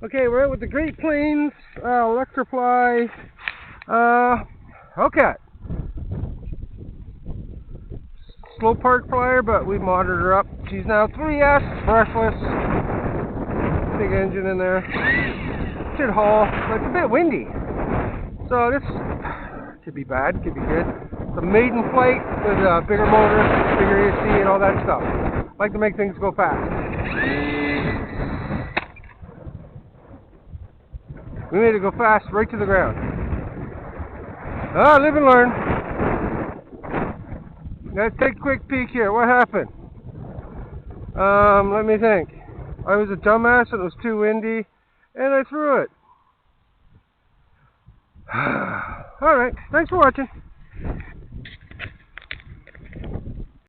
Okay, we're out with the Great Plains Electrofly Hellcat. Slow park flyer, but we modded her up. She's now 3S, brushless. Big engine in there. Should haul, but it's a bit windy. So this could be bad, could be good. It's a maiden flight with a bigger motor, bigger AC, and all that stuff. I like to make things go fast. We made it go fast right to the ground. Live and learn. Let's take a quick peek here. What happened? Let me think. I was a dumbass and it was too windy, and I threw it. Alright, thanks for watching.